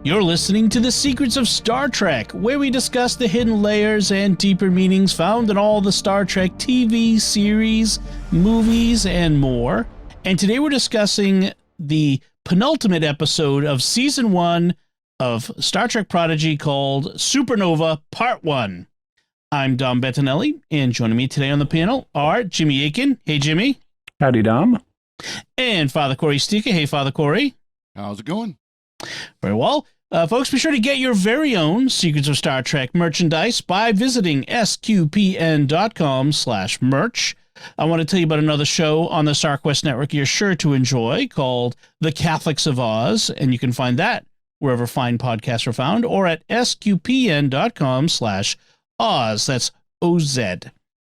You're listening to The Secrets of Star Trek, where we discuss the hidden layers and deeper meanings found in all the Star Trek TV series, movies, and more. And today we're discussing the penultimate episode of Season 1 of Star Trek Prodigy called Supernova Part 1. I'm Dom Bettinelli, and joining me today on the panel are Jimmy Akin. Hey, Jimmy. Howdy, Dom. And Father Cory Sticha. Hey, Father Cory. How's it going? Very well. Folks, be sure to get your very own Secrets of Star Trek merchandise by visiting sqpn.com/merch. I want to tell you about another show on the StarQuest Network you're sure to enjoy called The Catholics of Oz, and you can find that wherever fine podcasts are found or at sqpn.com/Oz. That's OZ.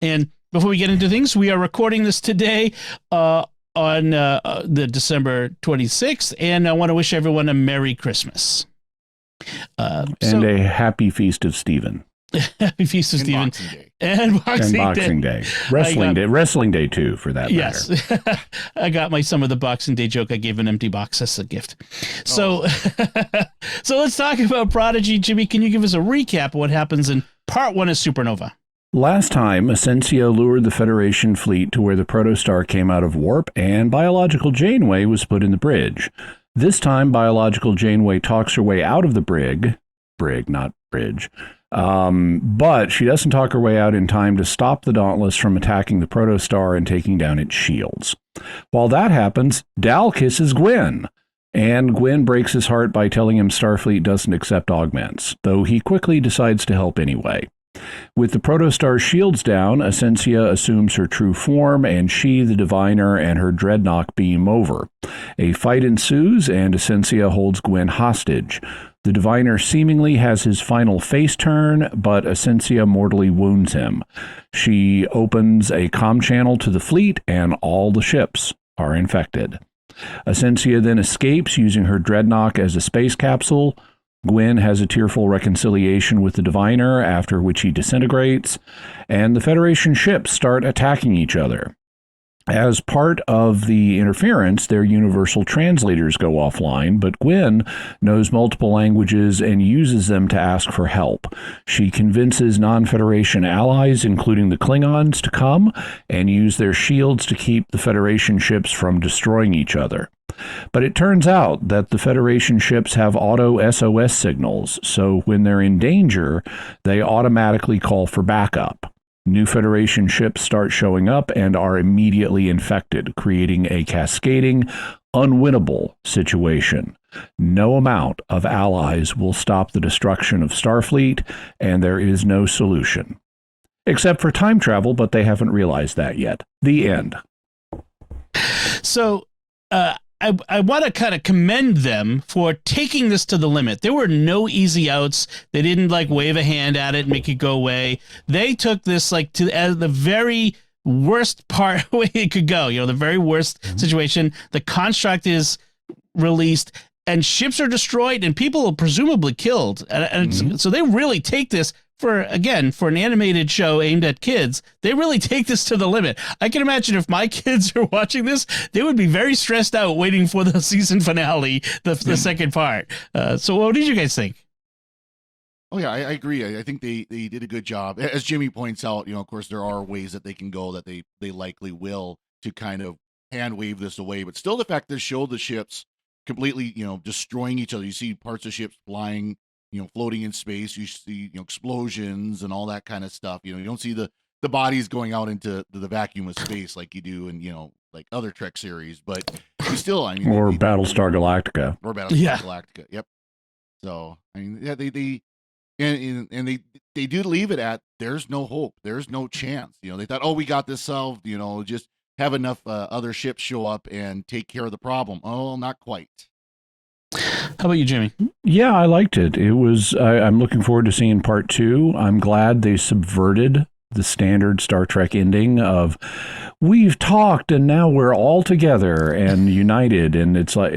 And before we get into things, we are recording this today on the December 26th, and I want to wish everyone a Merry Christmas. And a happy Feast of Stephen. Happy Feast of Stephen. And Boxing Day. Wrestling Day, too, for that matter. Yes. I got some of the Boxing Day joke. I gave an empty box as a gift. So, so let's talk about Prodigy. Jimmy, can you give us a recap of what happens in Part 1 of Supernova? Last time, Ascensia lured the Federation fleet to where the Protostar came out of warp, and Biological Janeway was put in the bridge. This time, Biological Janeway talks her way out of the brig, not bridge, but she doesn't talk her way out in time to stop the Dauntless from attacking the Protostar and taking down its shields. While that happens, Dal kisses Gwen, and Gwen breaks his heart by telling him Starfleet doesn't accept augments, though he quickly decides to help anyway. With the Protostar's shields down, Ascensia assumes her true form, and she, the Diviner, and her Dreadnought beam over. A fight ensues, and Ascensia holds Gwen hostage. The Diviner seemingly has his final face turn, but Ascensia mortally wounds him. She opens a comm channel to the fleet, and all the ships are infected. Ascensia then escapes using her Dreadnought as a space capsule. Gwen has a tearful reconciliation with the Diviner, after which he disintegrates, and the Federation ships start attacking each other. As part of the interference, their universal translators go offline, but Gwen knows multiple languages and uses them to ask for help. She convinces non-Federation allies, including the Klingons, to come and use their shields to keep the Federation ships from destroying each other. But it turns out that the Federation ships have auto SOS signals, so when they're in danger, they automatically call for backup. New Federation ships start showing up and are immediately infected, creating a cascading, unwinnable situation. No amount of allies will stop the destruction of Starfleet, and there is no solution. Except for time travel, but they haven't realized that yet. The end. So, I want to kind of commend them for taking this to the limit. There were no easy outs. They didn't wave a hand at it and make it go away. They took this to as the very worst part way it could go. The very worst situation. The construct is released and ships are destroyed and people are presumably killed. And so they really take this for an animated show aimed at kids. They really take this to the limit. I can imagine if my kids are watching this, they would be very stressed out waiting for the season finale, the second part. So what did you guys think? Oh, yeah, I agree. I think they did a good job. As Jimmy points out, of course, there are ways that they can go that they likely will to kind of hand wave this away. But still, the fact that show the ships completely, destroying each other. You see parts of ships flying, floating in space. You see, explosions and all that kind of stuff. You don't see the bodies going out into the vacuum of space like you do in, like other Trek series. But you still, or Battlestar Galactica. Or Battlestar Galactica. Yep. So, yeah, they do leave it at there's no hope. There's no chance. They thought, we got this solved. Just have enough other ships show up and take care of the problem. Oh, not quite. How about you, Jimmy? Yeah, I liked it. It was. I'm looking forward to seeing part 2. I'm glad they subverted the standard Star Trek ending of we've talked and now we're all together and united. And it's like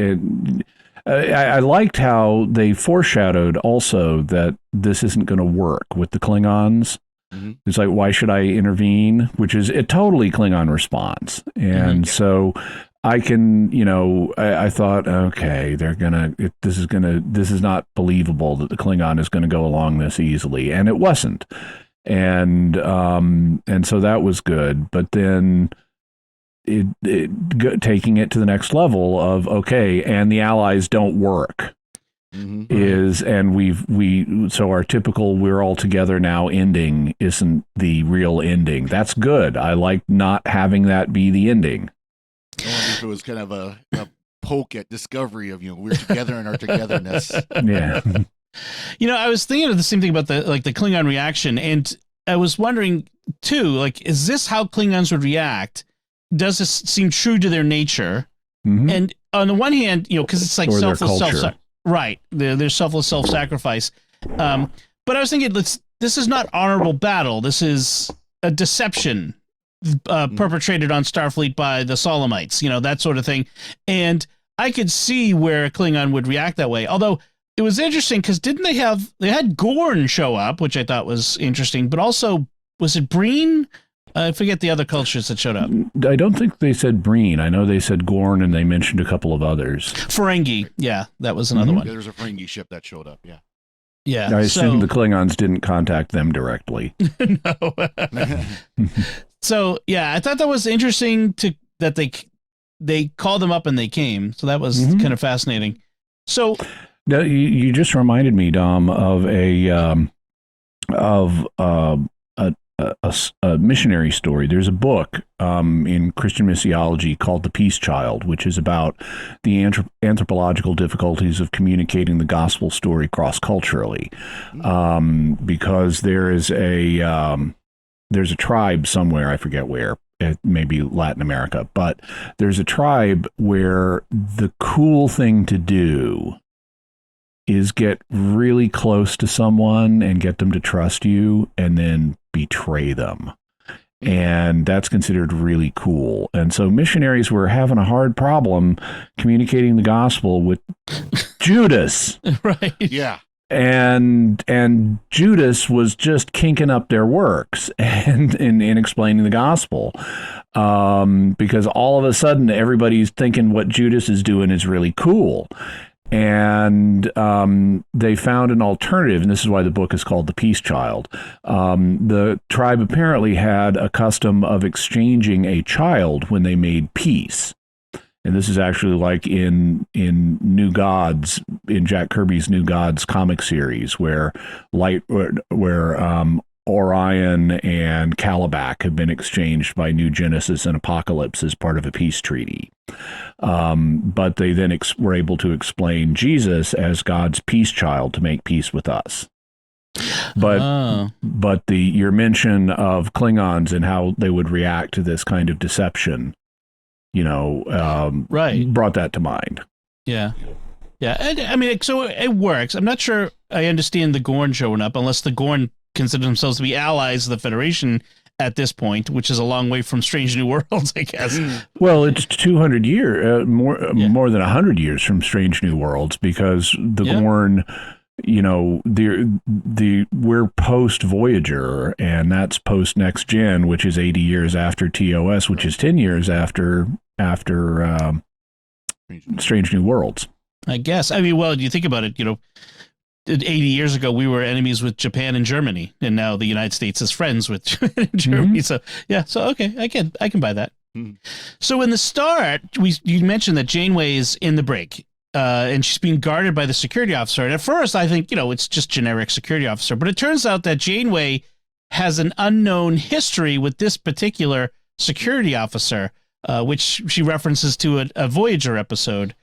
I liked how they foreshadowed also that this isn't going to work with the Klingons. Mm-hmm. It's like, why should I intervene? Which is a totally Klingon response. And so I can, I thought, okay, this is not believable that the Klingon is going to go along this easily. And it wasn't. And so that was good. But then taking it to the next level of, okay, and the Allies don't work. So our typical we're all together now ending isn't the real ending. That's good. I like not having that be the ending. I wonder if it was kind of a poke at Discovery of, we're together in our togetherness. Yeah. I was thinking of the same thing about the Klingon reaction, and I was wondering too, is this how Klingons would react? Does this seem true to their nature? And on the one hand, because it's like selfless right. There's selfless self-sacrifice. But I was thinking, this is not honorable battle. This is a deception perpetrated on Starfleet by the Solomaites, that sort of thing. And I could see where a Klingon would react that way. Although it was interesting because they had Gorn show up, which I thought was interesting, but also, was it Breen? I forget the other cultures that showed up. I don't think they said Breen. I know they said Gorn, and they mentioned a couple of others. Ferengi, yeah, that was another one. Yeah, there's a Ferengi ship that showed up, yeah. Yeah, I assume the Klingons didn't contact them directly. No. So yeah, I thought that was interesting that they called them up and they came. So that was kind of fascinating. So now, you just reminded me, Dom, of a missionary story. There's a book in Christian missiology called The Peace Child, which is about the anthropological difficulties of communicating the gospel story cross-culturally. Because there's a tribe somewhere, I forget where, maybe Latin America, but there's a tribe where the cool thing to do is get really close to someone and get them to trust you and then betray them. And that's considered really cool. And so missionaries were having a hard problem communicating the gospel with Judas. Right. Yeah. And Judas was just kinking up their works and in explaining the gospel. Because all of a sudden everybody's thinking what Judas is doing is really cool. And they found an alternative, and this is why the book is called The Peace Child. The tribe apparently had a custom of exchanging a child when they made peace. And this is actually like in New Gods, in Jack Kirby's New Gods comic series, where Orion and Calabac have been exchanged by New Genesis and Apocalypse as part of a peace treaty. But they then were able to explain Jesus as God's peace child to make peace with us. But your mention of Klingons and how they would react to this kind of deception, right, brought that to mind. Yeah. Yeah. I mean, so it works. I'm not sure I understand the Gorn showing up unless the Gorn consider themselves to be allies of the Federation at this point, which is a long way from Strange New Worlds, I guess. Well, it's 200 years, more than 100 years from Strange New Worlds, because the Gorn, we're post Voyager, and that's post Next Gen, which is 80 years after TOS, which is 10 years after Strange New Worlds. I guess. I mean, well, you think about it, 80 years ago, we were enemies with Japan and Germany, and now the United States is friends with Japan and Germany. So, yeah, okay, I can buy that. So in the start, you mentioned that Janeway is in the brig, and she's being guarded by the security officer. And at first, I think, it's just generic security officer. But it turns out that Janeway has an unknown history with this particular security officer, which she references to a Voyager episode.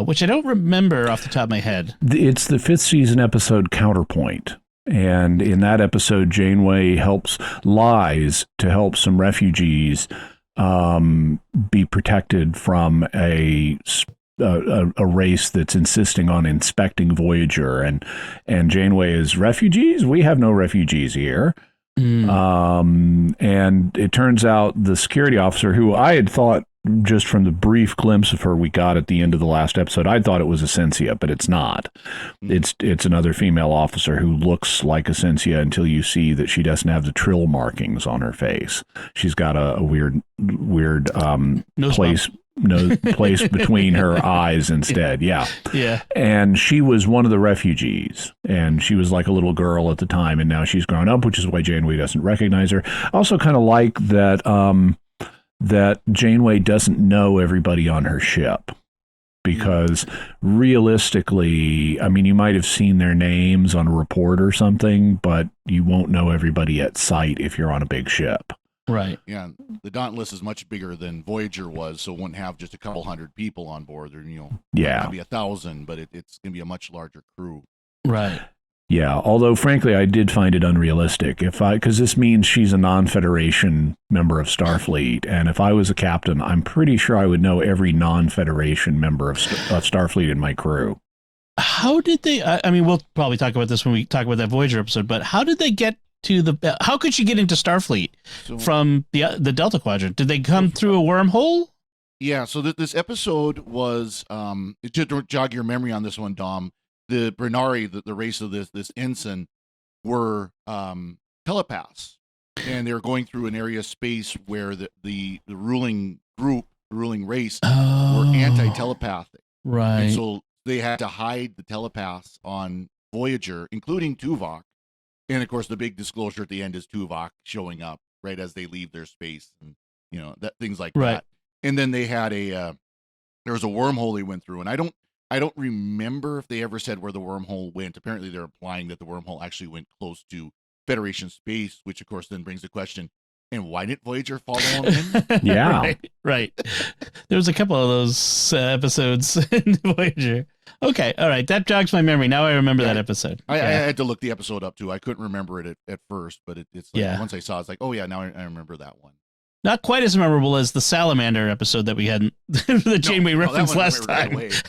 Which I don't remember off the top of my head. It's the 5th season episode Counterpoint. And in that episode, Janeway lies to help some refugees be protected from a race that's insisting on inspecting Voyager. And Janeway is, refugees? We have no refugees here. And it turns out the security officer, who I had thought, just from the brief glimpse of her we got at the end of the last episode, I thought it was Essentia, but it's not. It's another female officer who looks like Essentia until you see that she doesn't have the trill markings on her face. She's got a weird nose place. bump. placed between her eyes instead. Yeah. Yeah. And she was one of the refugees, and she was like a little girl at the time, and now she's grown up, which is why Janeway doesn't recognize her. I also kind of like that that Janeway doesn't know everybody on her ship. Because realistically, I mean, you might have seen their names on a report or something, but you won't know everybody at sight if you're on a big ship. Right. Yeah, the Dauntless is much bigger than Voyager was, so it wouldn't have just a couple hundred people on board. There, Yeah, maybe 1,000, but it's going to be a much larger crew. Right. Yeah, although frankly, I did find it unrealistic. Because this means she's a non-Federation member of Starfleet, and if I was a captain, I'm pretty sure I would know every non-Federation member of Starfleet in my crew. How did they? I mean, we'll probably talk about this when we talk about that Voyager episode. But how did they get to the? How could she get into Starfleet from the Delta Quadrant? Did they come through a wormhole? Yeah. So this episode was to jog your memory on this one, Dom. The Brinari, the race of this ensign, were telepaths, and they were going through an area of space where the ruling group, the ruling race, were anti-telepathic. Right. And so they had to hide the telepaths on Voyager, including Tuvok. And of course, the big disclosure at the end is Tuvok showing up right as they leave their space, and things like that. And then they had there was a wormhole they went through, and I don't remember if they ever said where the wormhole went. Apparently, they're implying that the wormhole actually went close to Federation space, which, of course, then brings the question, and why didn't Voyager follow them in? Yeah. Right. There was a couple of those episodes in Voyager. Okay, all right. That jogs my memory. Now I remember that episode. I had to look the episode up, too. I couldn't remember it at first, but it's like once I saw it, it's like, oh, yeah, now I remember that one. Not quite as memorable as the Salamander episode that we had, the Janeway reference last time. Right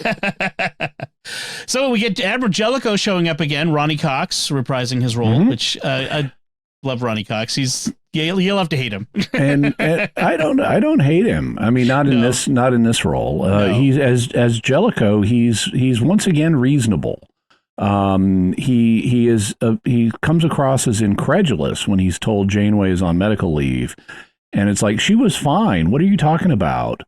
So we get Admiral Jellicoe showing up again, Ronnie Cox reprising his role, which I love Ronnie Cox. You'll have to hate him. and I don't hate him. I mean, not in this role. No. He's as Jellicoe, he's once again reasonable. He comes across as incredulous when he's told Janeway is on medical leave. And it's like, she was fine. What are you talking about?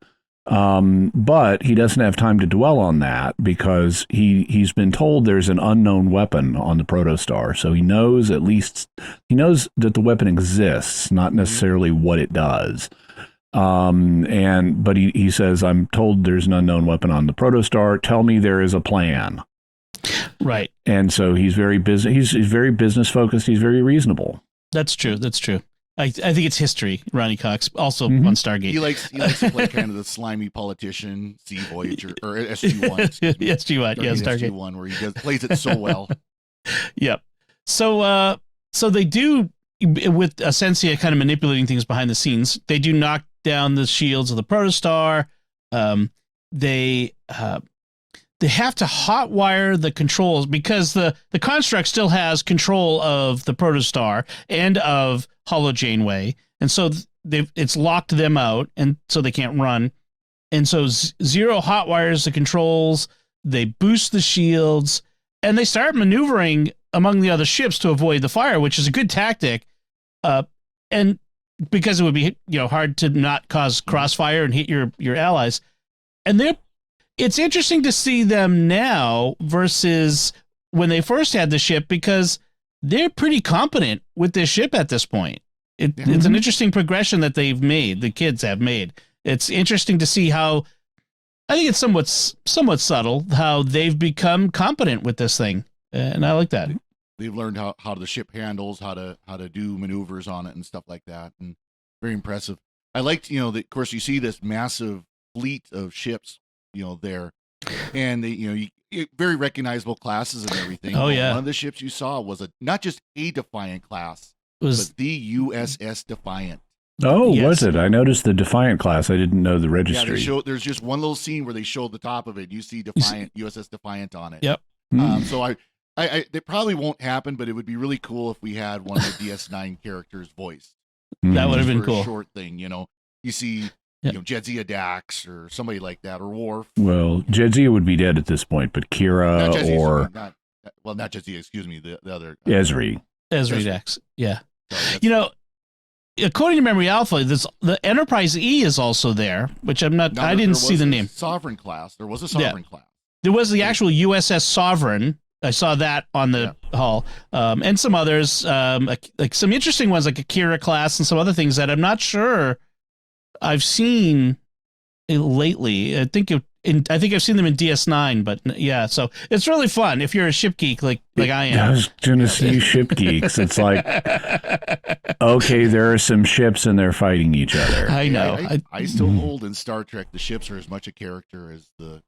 But he doesn't have time to dwell on that because he's been told there's an unknown weapon on the protostar. So he knows that the weapon exists, not necessarily what it does. But he says, I'm told there's an unknown weapon on the protostar. Tell me there is a plan. Right. And so he's very he's very business focused. He's very reasonable. That's true. I think it's history, Ronnie Cox, also on Stargate. He likes to play kind of the slimy politician, C Voyager, or SG-1. SG-1, yeah, Stargate. SG-1, where he plays it so well. Yep. So they do, with Asensia kind of manipulating things behind the scenes, they do knock down the shields of the protostar. They have to hotwire the controls because the construct still has control of the protostar and of Holo Janeway, and so it's locked them out, and so they can't run. And so Zero hotwires the controls. They boost the shields, and they start maneuvering among the other ships to avoid the fire, which is a good tactic. And because it would be hard to not cause crossfire and hit your allies, and it's interesting to see them now versus when they first had the ship because they're pretty competent with this ship at this point. It's an interesting progression that they've made. The kids have made. It's interesting to see how, I think it's somewhat subtle how they've become competent with this thing, and I like that. They've learned how the ship handles, how to do maneuvers on it and stuff like that, and very impressive. I liked of course you see this massive fleet of ships there, and they very recognizable classes and everything. Oh yeah, one of the ships you saw was not just a Defiant class, but the USS Defiant. Oh, yes. Was it? I noticed the Defiant class. I didn't know the registry. Yeah, there's just one little scene where they showed the top of it. You see Defiant, USS Defiant on it. Yep. So I it probably won't happen, but it would be really cool if we had one of the DS9 characters voiced. That would have been cool. A short thing, you see. Jedzia Dax or somebody like that, or Worf. Well, Jedzia would be dead at this point, but Kira not Jedzia, excuse me, the other. Ezri Dax, yeah. according to Memory Alpha, the Enterprise E is also there, which I'm not. I didn't see the name. Sovereign class. There was a Sovereign class. There was the actual USS Sovereign. I saw that on the hull, and some others, like some interesting ones, like Akira class and some other things that I'm not sure I've seen lately. I think I've seen them in DS9, but yeah. So it's really fun if you're a ship geek like I am. I was gonna see ship geeks. It's like, okay, there are some ships and they're fighting each other. I know. I still hold in Star Trek the ships are as much a character as the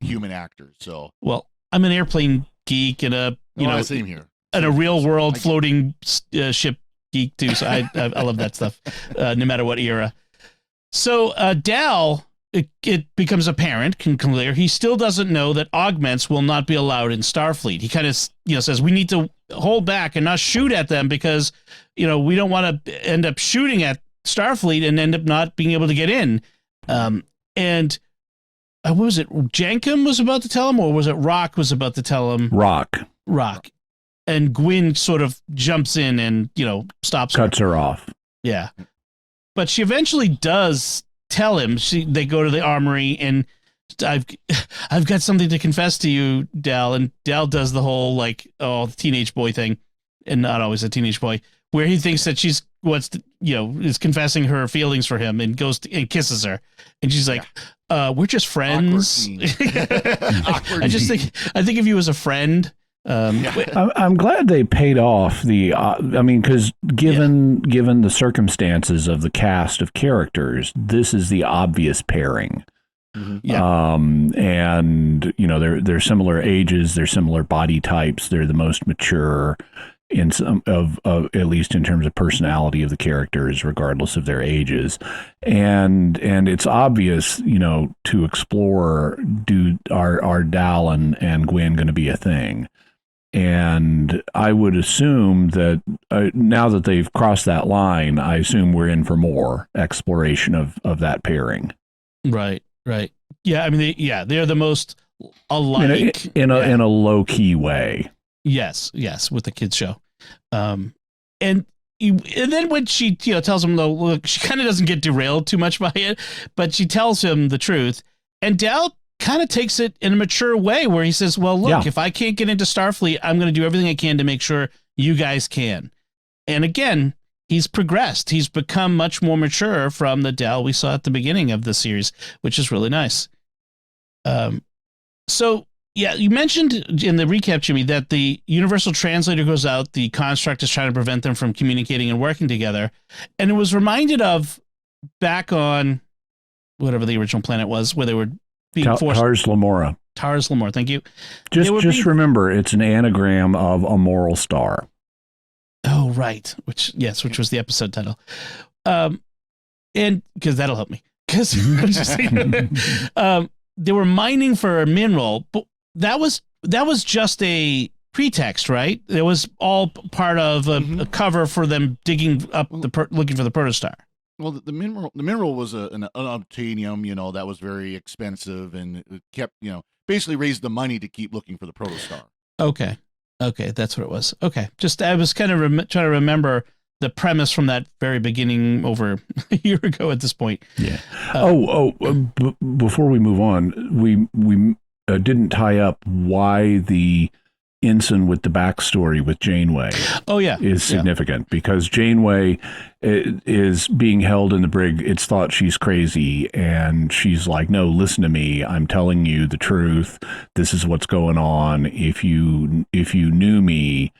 human actors. So well, I'm an airplane geek and same here. And a real world floating ship geek too. So I love that stuff, no matter what era. So Dal, it becomes apparent, clear, he still doesn't know that augments will not be allowed in Starfleet. He kind of says we need to hold back and not shoot at them because we don't want to end up shooting at Starfleet and end up not being able to get in. And what was it? Jankum was about to tell him, or was it Rock was about to tell him? Rock. And Gwyn sort of jumps in and stops Cuts her off. Yeah. But she eventually does tell him. They go to the armory, and I've got something to confess to you, Dal. And Dal does the whole the teenage boy thing, and not always a teenage boy, where he thinks that she's is confessing her feelings for him, and goes and kisses her, and she's like, "We're just friends." I think of you as a friend. I'm glad they paid off because given the circumstances of the cast of characters, this is the obvious pairing. Mm-hmm. Yeah. And they're similar ages, they're similar body types, they're the most mature in some of at least in terms of personality of the characters, regardless of their ages, and it's obvious to explore are Dal and Gwyn going to be a thing. And I would assume that now that they've crossed that line, I assume we're in for more exploration of that pairing. Right. Yeah, I mean, they're the most alike in a low key way. Yes, with the kids show, and then when she tells him, look, she kind of doesn't get derailed too much by it, but she tells him the truth, and Dal kind of takes it in a mature way where he says, well, look, if I can't get into Starfleet, I'm going to do everything I can to make sure you guys can. And again, he's progressed. He's become much more mature from the Dal we saw at the beginning of the series, which is really nice. So, yeah, you mentioned in the recap, Jimmy, that the Universal Translator goes out. The construct is trying to prevent them from communicating and working together. And it was reminded of back on whatever the original planet was, where they were being forced. Tars Lamora. Thank you. Just remember, it's an anagram of a moral star. Oh, right. Which was the episode title. And because that'll help me. Because I'm just saying, they were mining for a mineral, but that was just a pretext, right? It was all part of a cover for them digging up looking for the protostar. Well, the mineral was an unobtainium, that was very expensive, and it kept, basically raised the money to keep looking for the protostar. Okay, that's what it was. Okay, just I was kind of trying to remember the premise from that very beginning over a year ago at this point. Yeah. Before we move on, we didn't tie up why the ensign with the backstory with Janeway is significant, because Janeway is being held in the brig. It's thought she's crazy, and she's like, no, listen to me, I'm telling you the truth, this is what's going on. If you knew me,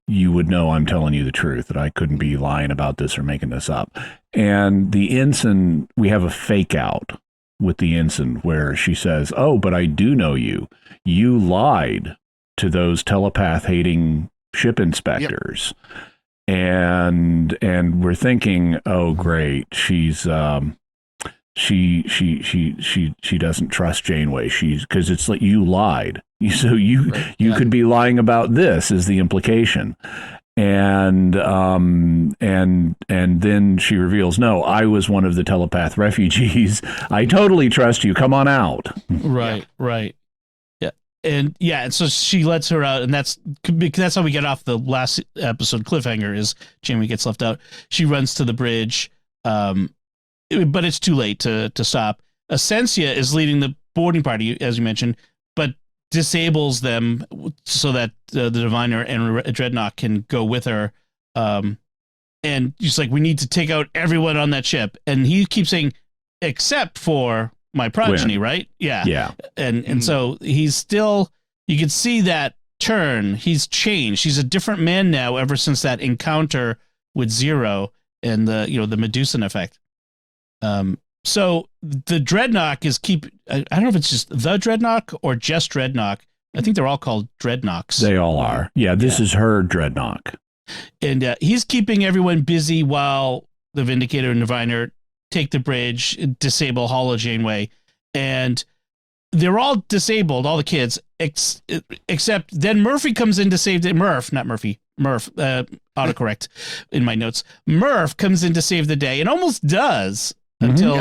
you would know I'm telling you the truth, that I couldn't be lying about this or making this up. And the ensign, we have a fake out with the ensign where she says, oh, but I do know you lied to those telepath hating ship inspectors. Yep. And we're thinking, oh great, she's she doesn't trust Janeway. Because it's like, you lied. So you could be lying about this, is the implication. And then she reveals, no, I was one of the telepath refugees. I totally trust you. Come on out. Right. Yeah. And so she lets her out, and that's how we get off the last episode cliffhanger. Is Jamie gets left out. She runs to the bridge, but it's too late to stop. Essentia is leading the boarding party, as you mentioned, but disables them so that the Diviner and Dreadnought can go with her. And she's like, we need to take out everyone on that ship. And he keeps saying, except for my progeny, right? Yeah. Yeah. And so he's still, you can see that turn. He's changed. He's a different man now ever since that encounter with Zero and the Medusan effect. So the Dreadnought is I don't know if it's just the Dreadnought or just Dreadnought. I think they're all called Dreadnoughts. They all are. Yeah, this is her Dreadnought. And he's keeping everyone busy while the Vindicator and Diviner take the bridge, disable Holo Janeway, and they're all disabled, all the kids, except then Murphy comes in to save Murph, autocorrect in my notes. Murph comes in to save the day and almost does. Until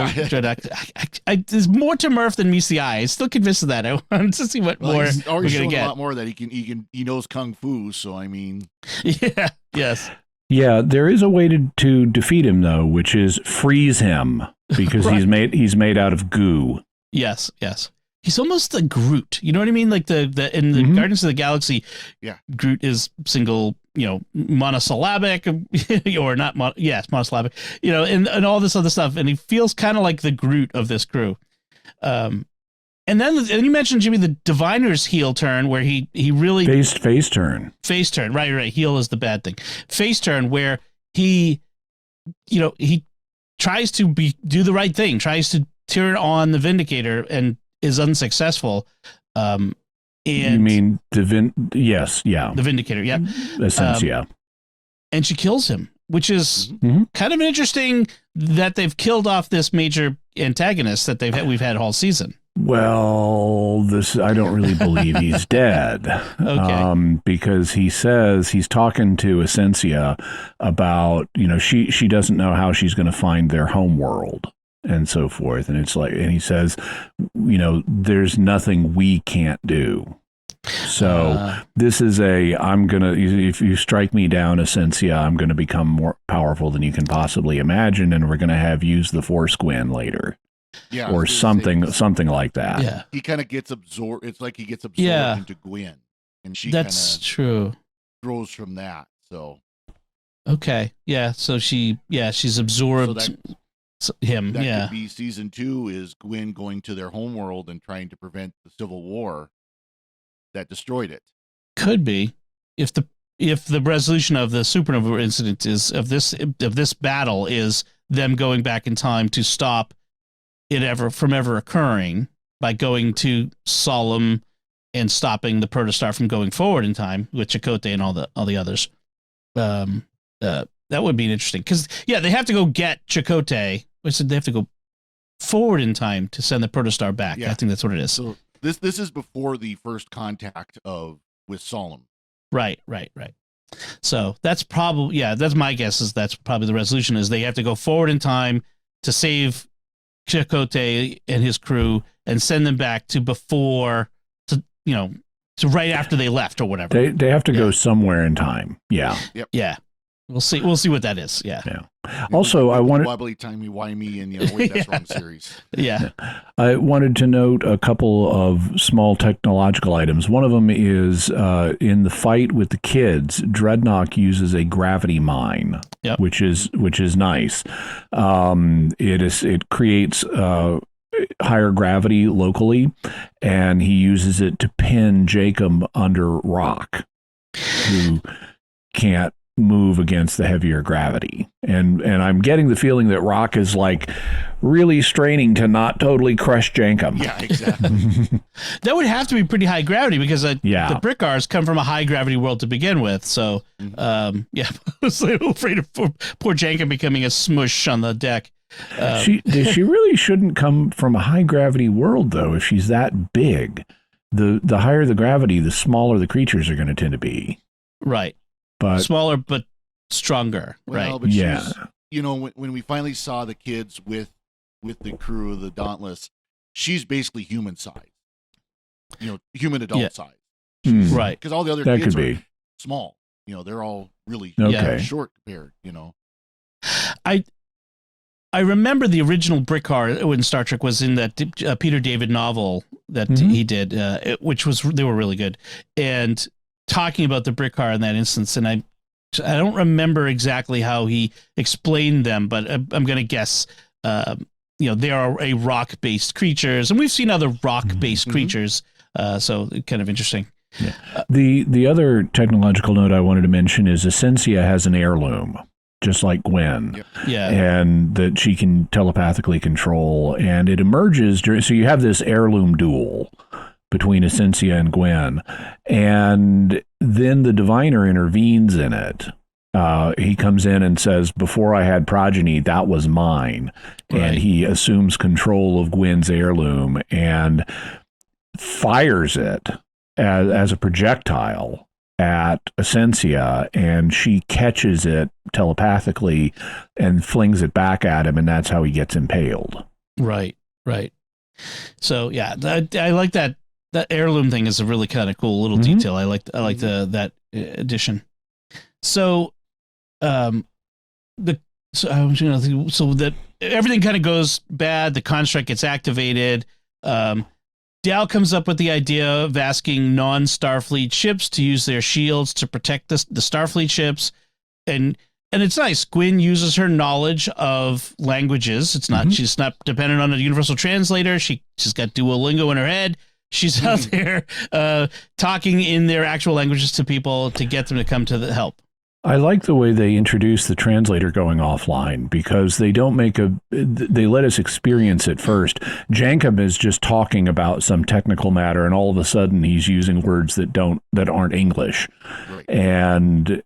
there's more to Murph than meets the eye. I'm still convinced of that. I want to see what more he's we're gonna get. A lot more that he knows kung fu. So I mean, yes. Yeah, there is a way to defeat him though, which is freeze him because right. he's made out of goo. Yes. He's almost the Groot. You know what I mean? Like in the Guardians of the Galaxy, Groot is single, monosyllabic or not. Monosyllabic, and all this other stuff. And he feels kind of like the Groot of this crew. And then you mentioned, Jimmy, the Diviner's heel turn where he really face turn. Face turn. Right. Heel is the bad thing. Face turn where he tries to do the right thing, tries to turn on the Vindicator and is unsuccessful. And you mean yes, yeah. The Vindicator, yeah. Essentia. And she kills him, which is kind of interesting that they've killed off this major antagonist that we've had all season. Well, I don't really believe he's dead. Okay. Because he says he's talking to Essentia about, she doesn't know how she's going to find their home world and so forth. And he says, there's nothing we can't do. So this is if you strike me down, Essentia, I'm going to become more powerful than you can possibly imagine. And we're going to use the Force Gwen later. Yeah. Or something like that. Yeah. He kind of gets absorbed. It's like he gets absorbed into Gwen. And she that's true. Grows from that. So. Okay. Yeah. So she's absorbed him. That could be season 2 is Gwen going to their homeworld and trying to prevent the Civil War that destroyed it. Could be, if the resolution of the Supernova incident is of this battle is them going back in time to stop it from ever occurring by going to Solemn and stopping the Protostar from going forward in time with Chakotay and all the others. That would be interesting because they have to go get Chakotay. They have to go forward in time to send the Protostar back. Yeah. I think that's what it is. So this is before the first contact with Solemn. Right. So that's probably that's my guess is that's probably the resolution is they have to go forward in time to save Chakotay and his crew and send them back to right after they left or whatever. They have to go somewhere in time. Yeah. Yep. Yeah. We'll see what that is. Yeah. Also, I wanted wobbly timey-wimey and wait, that's wrong series. Yeah. I wanted to note a couple of small technological items. One of them is in the fight with the kids, Dreadnought uses a gravity mine, which is nice. It creates higher gravity locally, and he uses it to pin Jacob under Rock, who can't move against the heavier gravity. And I'm getting the feeling that Rock is like really straining to not totally crush Jacob. Yeah, exactly. That would have to be pretty high gravity because the Brickars come from a high gravity world to begin with. So, I was a little afraid of poor Jacob becoming a smush on the deck. She really shouldn't come from a high gravity world, though. If she's that big, the higher the gravity, the smaller the creatures are going to tend to be. Right. But smaller but stronger. Well, right. But when we finally saw the kids with the crew of the Dauntless, she's basically human size. human adult size. Right. Because all the other That kids could are be. small. They're all really Okay. short compared. I remember the original brick car in Star Trek was in that Peter David novel that he did, they were really good. And talking about the brick car in that instance, and I don't remember exactly how he explained them, but I'm going to guess, they are a rock-based creatures, and we've seen other rock-based creatures, so kind of interesting. Yeah. The other technological note I wanted to mention is Essentia has an heirloom, just like Gwen. Yep. Yeah. And that she can telepathically control. And it emerges so you have this heirloom duel between Essentia and Gwen. And then the diviner intervenes in it. He comes in and says, before I had progeny, that was mine. Right. And he assumes control of Gwen's heirloom and fires it as a projectile at Essentia, and she catches it telepathically and flings it back at him, and that's how he gets impaled. Right. So yeah, I like that heirloom thing is a really kind of cool little detail. I like that addition. So, so that everything kind of goes bad. The construct gets activated. Dal comes up with the idea of asking non-Starfleet ships to use their shields to protect the Starfleet ships. And it's nice. Gwyn uses her knowledge of languages. It's not, she's not dependent on a universal translator. She's got Duolingo in her head. She's out there talking in their actual languages to people to get them to come to the help. I like the way they introduce the translator going offline, because they don't they let us experience it first. Jankum is just talking about some technical matter, and all of a sudden he's using words that aren't English. Right. And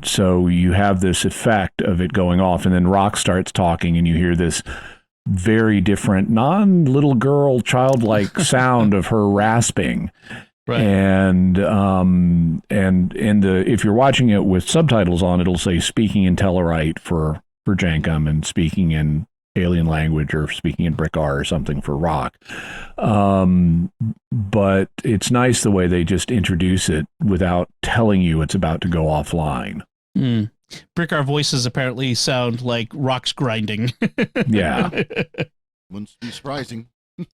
so you have this effect of it going off, and then Rock starts talking, and you hear this very different, non-little girl, childlike sound of her rasping. Right. And if you're watching it with subtitles on, it'll say speaking in Tellarite for Jankum and speaking in alien language or speaking in Brickar or something for Rock. But it's nice the way they just introduce it without telling you it's about to go offline. Brickar voices apparently sound like rocks grinding. Yeah. Wouldn't be surprising.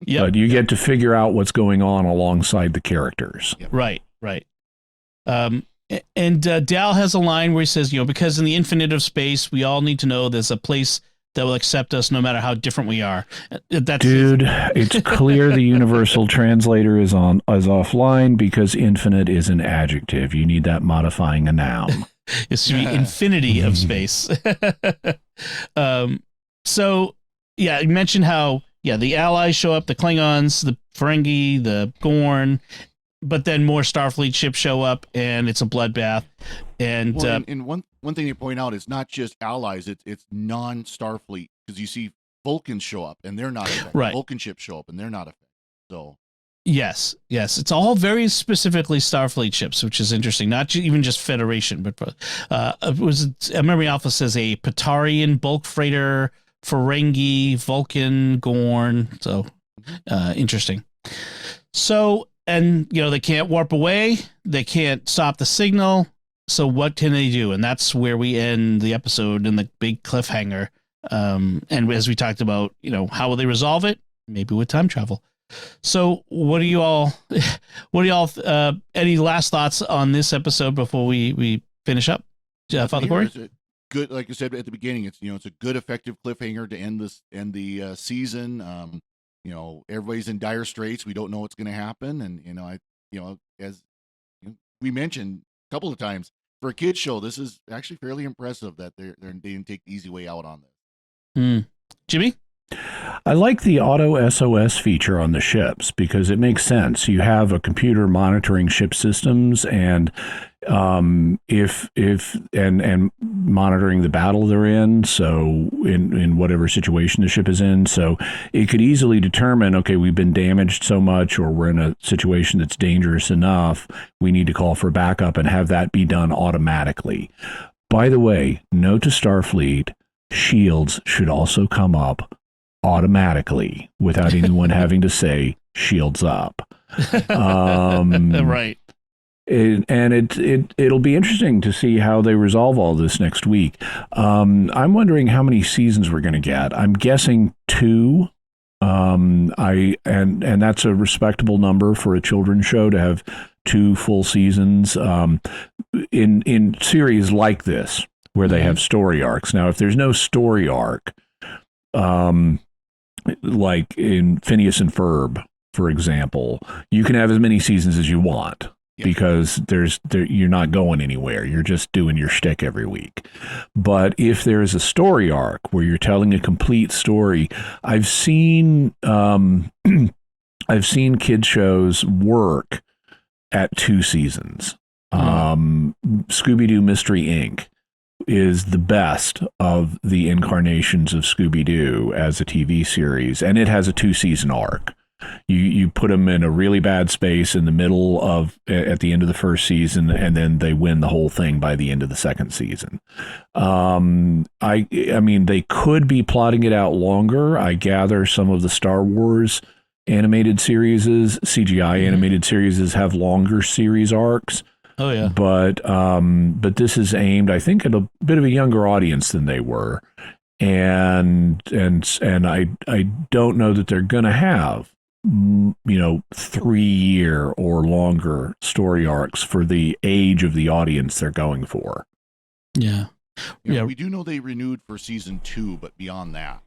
Yep. But you get to figure out what's going on alongside the characters. Yep. Right. And Dal has a line where he says, because in the infinite of space, we all need to know there's a place that will accept us no matter how different we are. Dude, it's clear the universal translator is offline because infinite is an adjective. You need that modifying a noun. It's to be infinity of space. So, yeah, you mentioned how, the Allies show up, the Klingons, the Ferengi, the Gorn, but then more Starfleet ships show up, and it's a bloodbath. And one thing to point out is not just Allies; it's non-Starfleet, because you see Vulcans show up and they're not affected. Right. Vulcan ships show up and they're not affected. So yes, it's all very specifically Starfleet ships, which is interesting. Not even just Federation, but Memory Alpha says a Patarian bulk freighter, Ferengi, Vulcan, Gorn. So interesting. So, and they can't warp away. They can't stop the signal. So what can they do? And that's where we end the episode in the big cliffhanger. And as we talked about, how will they resolve it? Maybe with time travel. So what do you all any last thoughts on this episode before we finish up? Father Cory? Good, like you said at the beginning, it's a good effective cliffhanger to end the season. Everybody's in dire straits. We don't know what's going to happen, and as we mentioned a couple of times, for a kids show, this is actually fairly impressive that they didn't take the easy way out on this. Jimmy? I like the auto SOS feature on the ships because it makes sense. You have a computer monitoring ship systems and if monitoring the battle they're in, so in whatever situation the ship is in. So it could easily determine, okay, we've been damaged so much or we're in a situation that's dangerous enough, we need to call for backup and have that be done automatically. By the way, note to Starfleet, shields should also come up automatically without anyone having to say shields up. Right. It'll be interesting to see how they resolve all this next week. I'm wondering how many seasons we're going to get. I'm guessing 2. And that's a respectable number for a children's show to have 2 full seasons. In series like this, where they have story arcs. Now, if there's no story arc, like in Phineas and Ferb, for example, you can have as many seasons as you want. Because you're not going anywhere. You're just doing your shtick every week. But if there is a story arc where you're telling a complete story, I've seen kids shows work at 2 seasons. Scooby-Doo Mystery Inc. is the best of the incarnations of Scooby-Doo as a TV series, and it has a 2-season arc. You put them in a really bad space in the middle of at the end of the first season, and then they win the whole thing by the end of the second season. I mean, they could be plotting it out longer. I gather some of the Star Wars animated series, CGI animated series, have longer series arcs. Oh yeah. But this is aimed, I think, at a bit of a younger audience than they were, and I don't know that they're going to have 3-year or longer story arcs for the age of the audience they're going for. Yeah. We do know they renewed for season 2, but beyond that.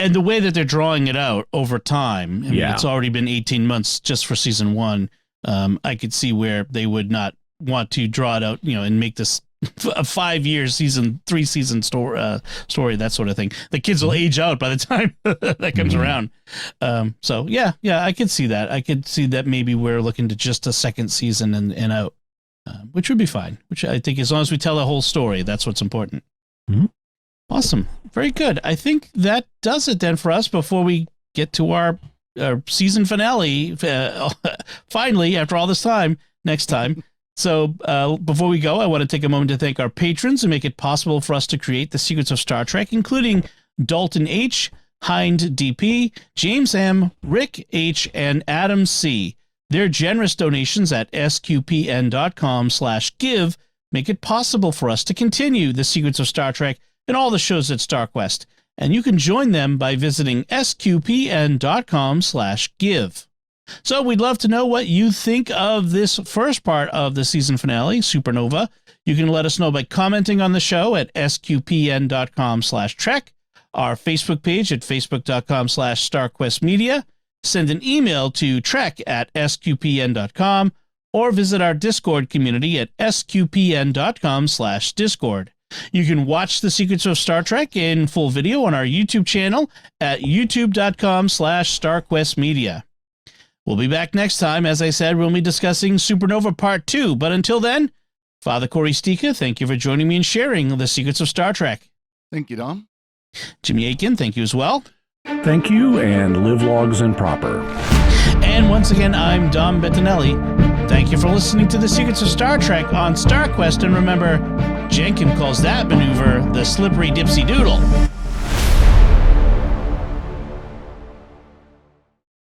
And the way that they're drawing it out over time, I mean, it's already been 18 months just for season 1. I could see where they would not want to draw it out, and make this a 5-year season, 3-season story, that sort of thing. The kids will age out by the time that comes around. So yeah, I could see that. I could see that maybe we're looking to just a second season and out, which would be fine. Which I think, as long as we tell the whole story, that's what's important. Mm-hmm. Awesome, very good. I think that does it then for us. Before we get to our season finale, finally, after all this time, next time. So before we go, I want to take a moment to thank our patrons who make it possible for us to create the Secrets of Star Trek, including Dalton H., Hind DP, James M., Rick H., and Adam C. Their generous donations at sqpn.com/give make it possible for us to continue the Secrets of Star Trek and all the shows at StarQuest. And you can join them by visiting sqpn.com/give. So we'd love to know what you think of this first part of the season finale, Supernova. You can let us know by commenting on the show at sqpn.com/trek, our Facebook page at facebook.com/StarQuestMedia, send an email to trek@sqpn.com, or visit our Discord community at sqpn.com/discord. You can watch The Secrets of Star Trek in full video on our YouTube channel at youtube.com/StarQuestMedia. We'll be back next time. As I said, we'll be discussing Supernova Part 2. But until then, Father Cory Sticha, thank you for joining me and sharing The Secrets of Star Trek. Thank you, Dom. Jimmy Akin, thank you as well. Thank you, and live logs and proper. And once again, I'm Dom Bettinelli. Thank you for listening to The Secrets of Star Trek on StarQuest. And remember, Jenkin calls that maneuver the slippery dipsy doodle.